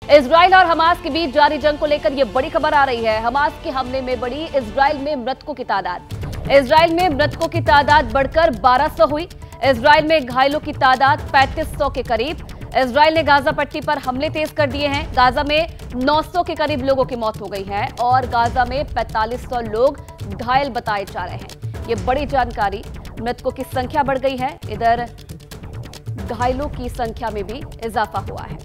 Israel और Hamas के बीच जारी जंग को लेकर यह बड़ी खबर आ रही है। हमास के हमले में बढ़ी इजराइल में मृतकों की तादाद। इजराइल में मृतकों की तादाद बढ़कर 1200 हुई। इजराइल में घायलों की तादाद 3500 के करीब। इजराइल ने गाजा पट्टी पर हमले तेज कर दिए हैं। गाजा में 900 के करीब लोगों की मौत हो गई है और गाजा में 4500 लोग घायल बताए जा रहे हैं। ये बड़ी जानकारी। मृतकों की संख्या बढ़ गई है, इधर घायलों की संख्या में भी इजाफा हुआ है।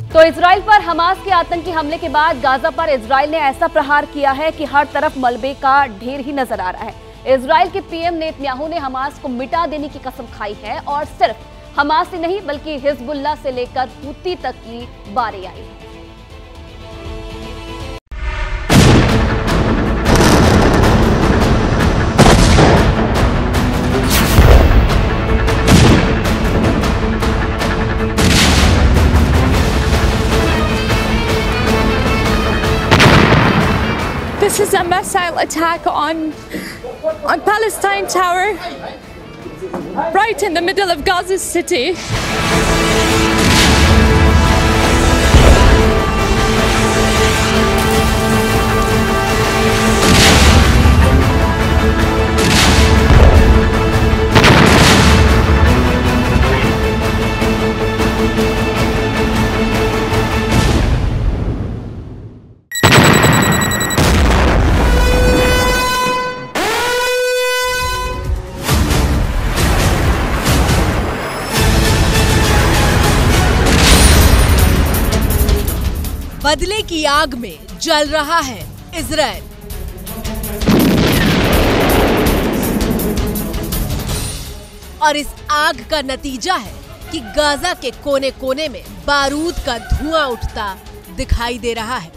तो इजराइल पर हमास के आतंकी हमले के बाद गाजा पर इजराइल ने ऐसा प्रहार किया है कि हर तरफ मलबे का ढेर ही नजर आ रहा है। इजराइल के पीएम नेतन्याहू ने हमास को मिटा देने की कसम खाई है और सिर्फ हमास ही नहीं बल्कि हिजबुल्लाह से लेकर हूती तक की बारी आई है। This is a missile attack on Palestine Tower, right in the middle of Gaza City. बदले की आग में जल रहा है इजराइल। और इस आग का नतीजा है कि गाजा के कोने कोने में बारूद का धुआं उठता दिखाई दे रहा है।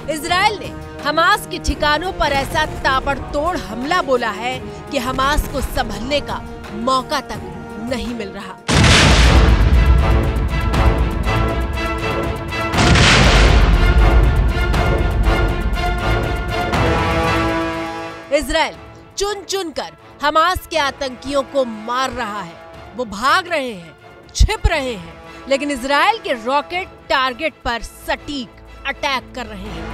इजराइल ने हमास के ठिकानों पर ऐसा ताबड़तोड़ हमला बोला है कि हमास को संभलने का मौका तक नहीं मिल रहा। इजराइल चुन चुन कर हमास के आतंकियों को मार रहा है। वो भाग रहे हैं, छिप रहे हैं, लेकिन इजराइल के रॉकेट टारगेट पर सटीक अटैक कर रहे हैं।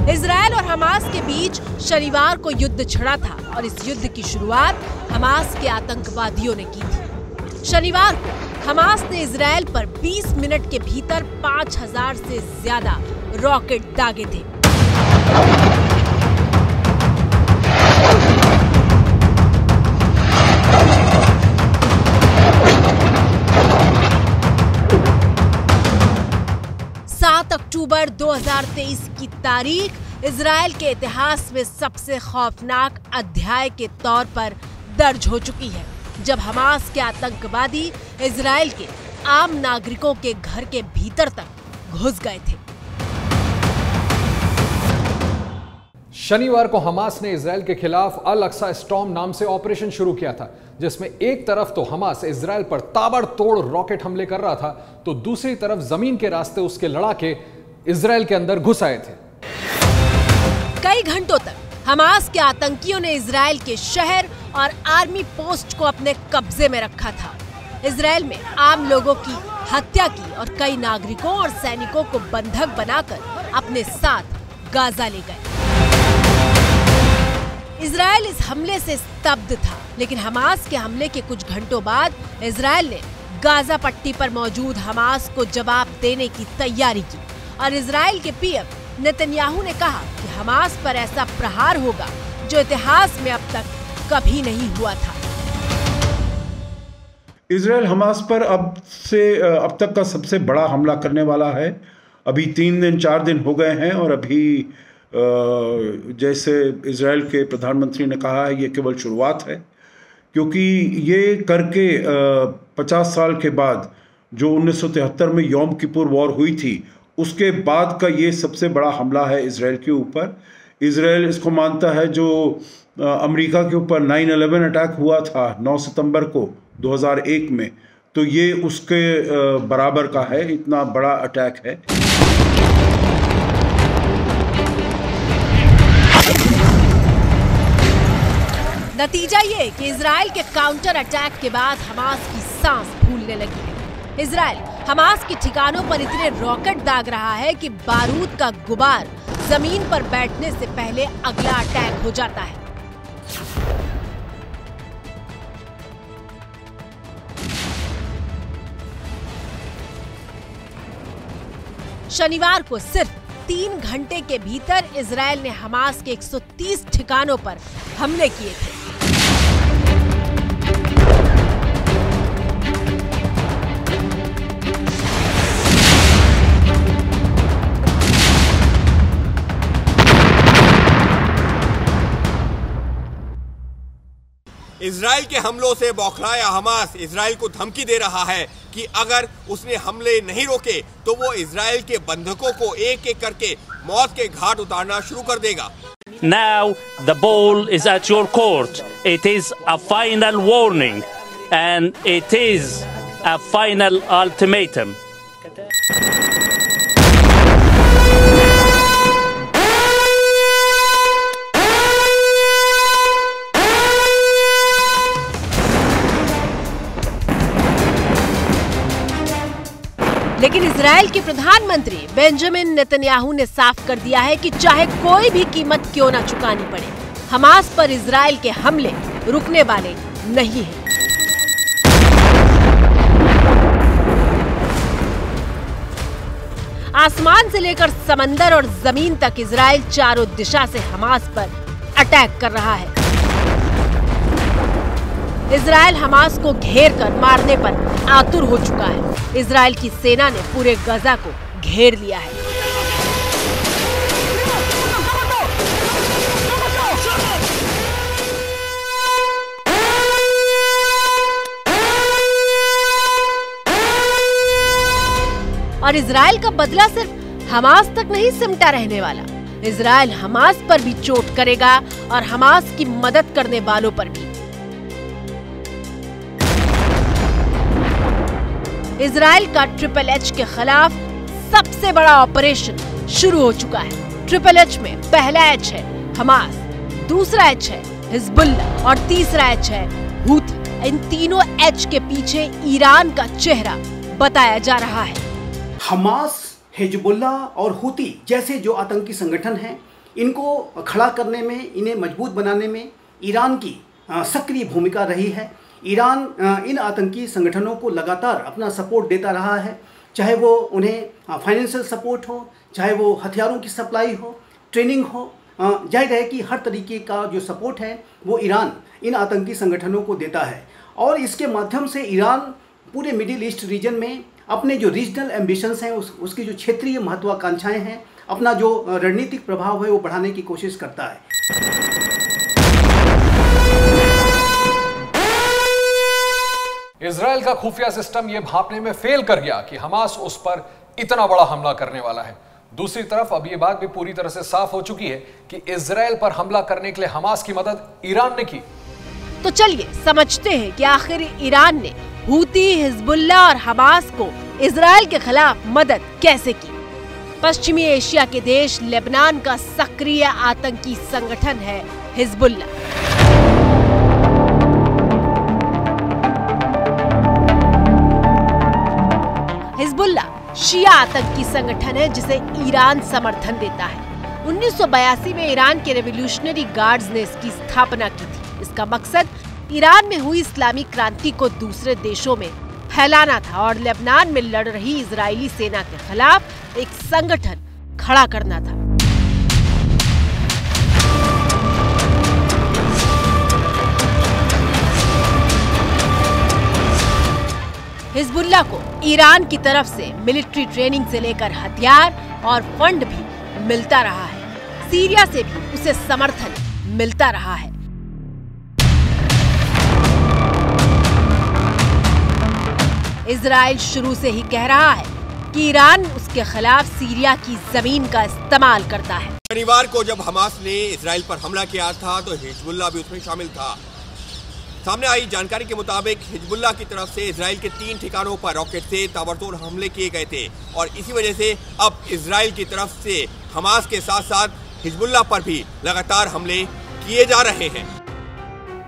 इजराइल और हमास के बीच शनिवार को युद्ध छिड़ा था और इस युद्ध की शुरुआत हमास के आतंकवादियों ने की थी। शनिवार को हमास ने इजराइल पर 20 मिनट के भीतर 5000 से ज्यादा रॉकेट दागे थे। अक्टूबर 2023 की तारीख इजराइल के इतिहास में सबसे खौफनाक अध्याय के तौर पर दर्ज हो चुकी है, जब हमास के आतंकवादी इजराइल के आम नागरिकों के घर के भीतर तक घुस गए थे। शनिवार को हमास ने इजराइल के खिलाफ अल अक्सा स्टॉर्म नाम से ऑपरेशन शुरू किया था, जिसमें एक तरफ तो हमास इजराइल पर ताबड़तोड़ रॉकेट हमले कर रहा था, तो दूसरी तरफ जमीन के रास्ते उसके लड़ाके इजराइल के अंदर घुस आए थे। कई घंटों तक हमास के आतंकियों ने इजराइल के शहर और आर्मी पोस्ट को अपने कब्जे में रखा था। इजराइल में आम लोगों की हत्या की और कई नागरिकों और सैनिकों को बंधक बनाकर अपने साथ गाजा ले गए। इजराइल इस हमले से स्तब्ध था, लेकिन हमास के हमले के कुछ घंटों बाद इजराइल ने गाजा पट्टी पर मौजूद हमास को जवाब देने की तैयारी की और इजराइल के पीएम नेतन्याहू ने कहा कि हमास पर ऐसा प्रहार होगा जो इतिहास में अब तक कभी नहीं हुआ था। इजराइल हमास पर अब तक का सबसे बड़ा हमला करने वाला है। अभी 3 दिन 4 दिन हो गए हैं और अभी जैसे इजराइल के प्रधानमंत्री ने कहा है, ये केवल शुरुआत है, क्योंकि ये करके 50 साल के बाद जो 1973 में यौम किपुर वॉर हुई थी, उसके बाद का ये सबसे बड़ा हमला है इजराइल के ऊपर। इजराइल इसको मानता है जो अमेरिका के ऊपर 9/11 अटैक हुआ था 9 सितंबर को 2001 में, तो ये उसके बराबर का है, इतना बड़ा अटैक है। नतीजा ये कि इजराइल के काउंटर अटैक के बाद हमास की सांस फूलने लगी है। इजराइल हमास के ठिकानों पर इतने रॉकेट दाग रहा है कि बारूद का गुबार जमीन पर बैठने से पहले अगला अटैक हो जाता है। शनिवार को सिर्फ 3 घंटे के भीतर इजराइल ने हमास के 130 ठिकानों पर हमले किए थे। इजराइल के हमलों से बौखलाया हमास इजराइल को धमकी दे रहा है कि अगर उसने हमले नहीं रोके तो वो इजराइल के बंधकों को एक एक करके मौत के घाट उतारना शुरू कर देगा। Now the ball is at your court. It is a final warning and it is a final ultimatum. लेकिन इजराइल के प्रधानमंत्री बेंजामिन नेतन्याहू ने साफ कर दिया है कि चाहे कोई भी कीमत क्यों न चुकानी पड़े, हमास पर इजराइल के हमले रुकने वाले नहीं हैं। आसमान से लेकर समंदर और जमीन तक इजराइल चारों दिशा से हमास पर अटैक कर रहा है। इजराइल हमास को घेर कर मारने पर आतुर हो चुका है। इजराइल की सेना ने पूरे गजा को घेर लिया है। और इजराइल का बदला सिर्फ हमास तक नहीं सिमटा रहने वाला। इजराइल हमास पर भी चोट करेगा और हमास की मदद करने वालों पर भी। इजराइल का ट्रिपल एच के खिलाफ सबसे बड़ा ऑपरेशन शुरू हो चुका है। ट्रिपल एच में पहला एच है हमास, दूसरा एच है हिजबुल्ला और तीसरा एच है हूथी। इन तीनों एच के पीछे ईरान का चेहरा बताया जा रहा है। हमास, हिजबुल्ला और हूथी जैसे जो आतंकी संगठन हैं, इनको खड़ा करने में, इन्हें मजबूत बनाने में ईरान की सक्रिय भूमिका रही है। ईरान इन आतंकी संगठनों को लगातार अपना सपोर्ट देता रहा है, चाहे वो उन्हें फाइनेंशियल सपोर्ट हो, चाहे वो हथियारों की सप्लाई हो, ट्रेनिंग हो। जाहिर है कि हर तरीके का जो सपोर्ट है वो ईरान इन आतंकी संगठनों को देता है और इसके माध्यम से ईरान पूरे मिडिल ईस्ट रीजन में अपने जो रीजनल एम्बिशंस हैं, उसकी जो क्षेत्रीय महत्वाकांक्षाएं हैं, अपना जो रणनीतिक प्रभाव है वो बढ़ाने की कोशिश करता है। इजराइल का खुफिया सिस्टम यह भांपने में फेल कर गया कि हमास उस पर इतना बड़ा हमला करने वाला है। दूसरी तरफ अब यह बात भी पूरी तरह से साफ हो चुकी है कि इजराइल पर हमला करने के लिए हमास की मदद ईरान ने की। तो चलिए समझते हैं कि आखिर ईरान ने हूथी, हिजबुल्ला और हमास को इजराइल के खिलाफ मदद कैसे की। पश्चिमी एशिया के देश लेबनान का सक्रिय आतंकी संगठन है हिजबुल्ला। हिजबुल्ला शिया आतंकी संगठन है जिसे ईरान समर्थन देता है। 1982 में ईरान के रेवोल्यूशनरी गार्ड्स ने इसकी स्थापना की थी। इसका मकसद ईरान में हुई इस्लामी क्रांति को दूसरे देशों में फैलाना था और लेबनान में लड़ रही इजरायली सेना के खिलाफ एक संगठन खड़ा करना था। हिजबुल्ला को ईरान की तरफ से मिलिट्री ट्रेनिंग से लेकर हथियार और फंड भी मिलता रहा है। सीरिया से भी उसे समर्थन मिलता रहा है। इजराइल शुरू से ही कह रहा है कि ईरान उसके खिलाफ सीरिया की जमीन का इस्तेमाल करता है। शनिवार को जब हमास ने इजराइल पर हमला किया था तो हिजबुल्लाह भी उसमें शामिल था। सामने आई जानकारी के मुताबिक हिजबुल्लाह की तरफ से इजराइल के 3 ठिकानों पर रॉकेट से ताबड़तोड़ हमले किए गए थे और इसी वजह से अब इजराइल की तरफ से हमास के साथ साथ हिजबुल्लाह पर भी लगातार हमले किए जा रहे हैं।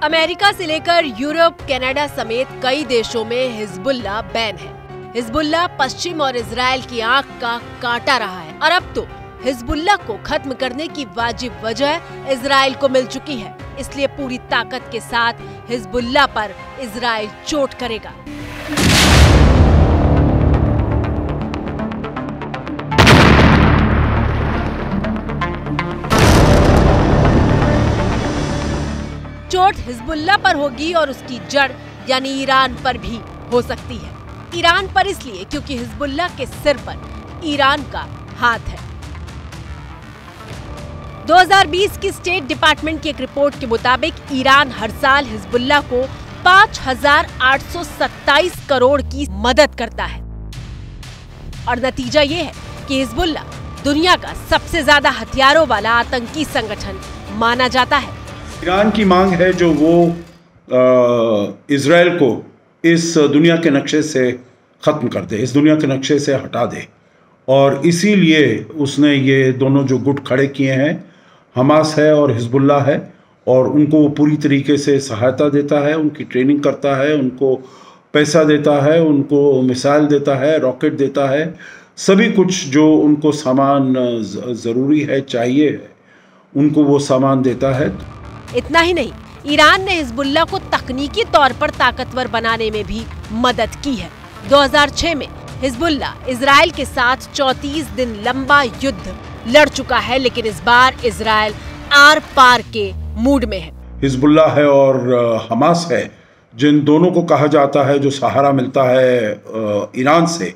अमेरिका से लेकर यूरोप, कनाडा समेत कई देशों में हिजबुल्लाह बैन है। हिजबुल्लाह पश्चिम और इजराइल की आंख का काटा रहा है और अब तो हिजबुल्लाह को खत्म करने की वाजिब वजह इजराइल को मिल चुकी है। इसलिए पूरी ताकत के साथ हिजबुल्लाह पर इजराइल चोट करेगा। चोट हिजबुल्लाह पर होगी और उसकी जड़ यानी ईरान पर भी हो सकती है। ईरान पर इसलिए क्योंकि हिजबुल्लाह के सिर पर ईरान का हाथ है। 2020 की स्टेट डिपार्टमेंट की एक रिपोर्ट के मुताबिक ईरान हर साल हिजबुल्लाह को 5,827 करोड़ की मदद करता है और नतीजा ये है कि हिजबुल्लाह दुनिया का सबसे ज्यादा हथियारों वाला आतंकी संगठन माना जाता है। ईरान की मांग है जो वो इजराइल को इस दुनिया के नक्शे से खत्म कर दे, इस दुनिया के नक्शे से हटा दे और इसीलिए उसने ये दोनों जो गुट खड़े किए हैं, हमास है और हिजबुल्लाह है, और उनको वो पूरी तरीके से सहायता देता है, उनकी ट्रेनिंग करता है, उनको पैसा देता है, उनको मिसाइल देता है, रॉकेट देता है, सभी कुछ जो उनको सामान ज़रूरी है, चाहिए है, उनको वो सामान देता है। इतना ही नहीं, ईरान ने हिजबुल्लाह को तकनीकी तौर पर ताकतवर बनाने में भी मदद की है। 2006 में हिजबुल्लाह इजराइल के साथ 34 दिन लंबा युद्ध लड़ चुका है, लेकिन इस बार इजराइल आर पार के मूड में है। हिजबुल्लाह है और हमास है, जिन दोनों को कहा जाता है जो सहारा मिलता है ईरान से।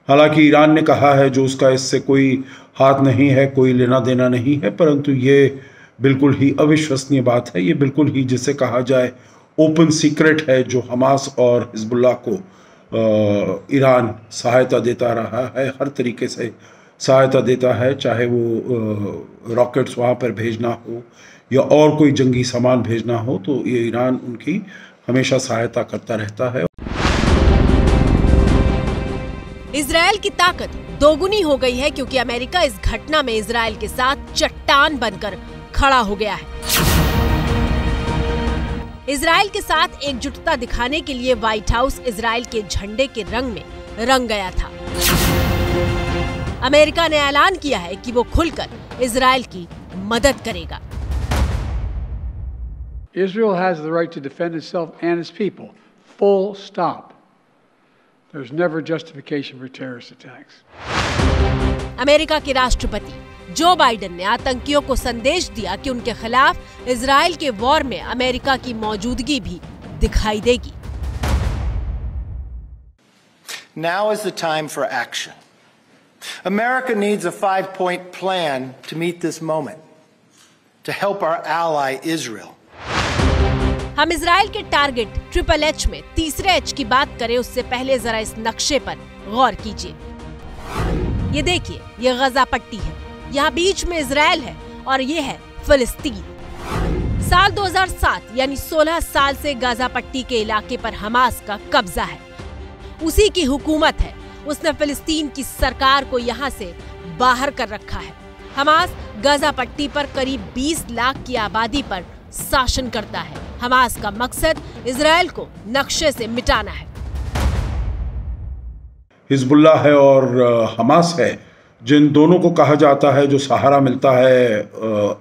हालांकि ईरान ने कहा है जो उसका इससे कोई हाथ नहीं है, कोई लेना देना नहीं है, परंतु ये बिल्कुल ही अविश्वसनीय बात है। ये बिल्कुल ही जिसे कहा जाए ओपन सीक्रेट है जो हमास और हिजबुल्लाह को ईरान सहायता देता रहा है, हर तरीके से सहायता देता है, चाहे वो रॉकेट्स वहाँ पर भेजना हो या और कोई जंगी सामान भेजना हो, तो ये ईरान उनकी हमेशा सहायता करता रहता है। इजराइल की ताकत दोगुनी हो गई है क्योंकि अमेरिका इस घटना में इजराइल के साथ चट्टान बनकर खड़ा हो गया है। इजराइल के साथ एकजुटता दिखाने के लिए व्हाइट हाउस इजराइल के झंडे के रंग में रंग गया था। अमेरिका ने ऐलान किया है कि वो खुलकर इजराइल की मदद करेगा। Israel has the right to defend itself and its people. Full stop. There's never justification for terrorist attacks. America के राष्ट्रपति जो बाइडेन ने आतंकियों को संदेश दिया कि उनके खिलाफ इजराइल के वॉर में अमेरिका की मौजूदगी भी दिखाई देगी। Now is the time for action. America needs a 5-point plan to meet this moment, to help our ally Israel. हम इजराइल के टारगेट ट्रिपल एच में तीसरे एच की बात करें उससे पहले जरा इस नक्शे पर गौर कीजिए। ये देखिए, ये गजा पट्टी है, यहाँ बीच में इजराइल है और ये है फिलिस्तीन। साल 2007 यानी 16 साल से गाजा पट्टी के इलाके पर हमास का कब्जा है। उसी की हुकूमत है, उसने फिलिस्तीन की सरकार को यहाँ से बाहर कर रखा है। हमास गाजा पट्टी पर करीब 20 लाख की आबादी पर शासन करता है। हमास का मकसद इजराइल को नक्शे से मिटाना है। हिजबुल्लाह है और हमास है, जिन दोनों को कहा जाता है जो सहारा मिलता है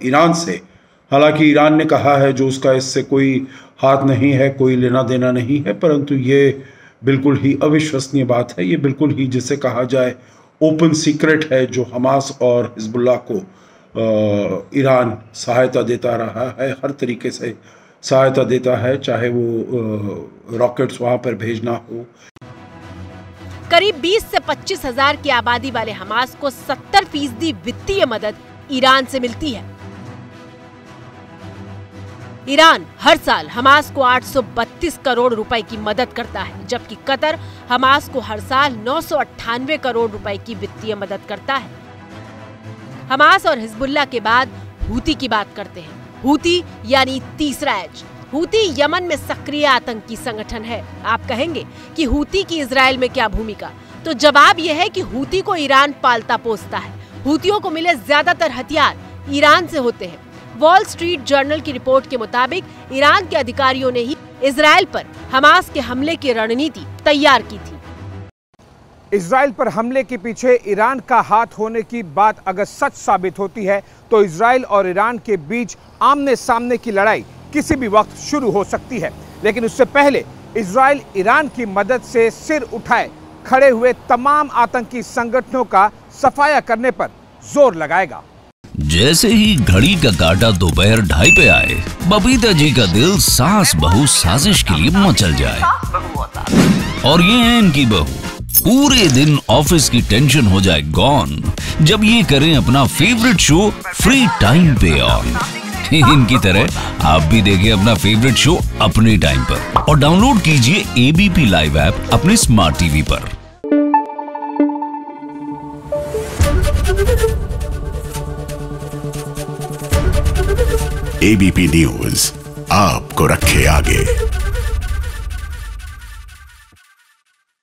ईरान से। हालांकि ईरान ने कहा है जो उसका इससे कोई हाथ नहीं है, कोई लेना देना नहीं है, परंतु ये बिल्कुल ही अविश्वसनीय बात है। ये बिल्कुल ही जिसे कहा जाए ओपन सीक्रेट है जो हमास और हिजबुल्लाह को ईरान सहायता देता रहा है, हर तरीके से सहायता देता है, चाहे वो रॉकेट्स वहाँ पर भेजना हो। करीब 20 से 25 हजार की आबादी वाले हमास को 70% वित्तीय मदद ईरान से मिलती है। ईरान हर साल हमास को 832 करोड़ रुपए की मदद करता है, जबकि कतर हमास को हर साल 998 करोड़ रुपए की वित्तीय मदद करता है। हमास और हिजबुल्लाह के बाद हूती की बात करते हैं। हूती यानी तीसरा एच। हूती यमन में सक्रिय आतंकी संगठन है। आप कहेंगे कि हूती की इजराइल में क्या भूमिका? तो जवाब यह है कि हूती को ईरान पालता पोसता है। हूतियों को मिले ज्यादातर हथियार ईरान से होते हैं। वॉल स्ट्रीट जर्नल की रिपोर्ट के मुताबिक ईरान के अधिकारियों ने ही इजराइल पर हमास के हमले की रणनीति तैयार की थी। इजराइल पर हमले के पीछे ईरान का हाथ होने की बात अगर सच साबित होती है तो इजराइल और ईरान के बीच आमने सामने की लड़ाई किसी भी वक्त शुरू हो सकती है। लेकिन उससे पहले इजराइल ईरान की मदद से सिर उठाए खड़े हुए तमाम आतंकी संगठनों का सफाया करने पर जोर लगाएगा। जैसे ही घड़ी का काटा दोपहर 2:30 पे आए, बबीता जी का दिल सास बहू साजिश के लिए मचल जाए। और ये है इनकी बहू, पूरे दिन ऑफिस की टेंशन हो जाए गॉन जब ये करें अपना फेवरेट शो फ्री टाइम पे ऑन। इनकी तरह आप भी देखें अपना फेवरेट शो अपने टाइम पर और डाउनलोड कीजिए एबीपी लाइव ऐप अपने स्मार्ट टीवी पर। एबीपी न्यूज आपको रखे आगे।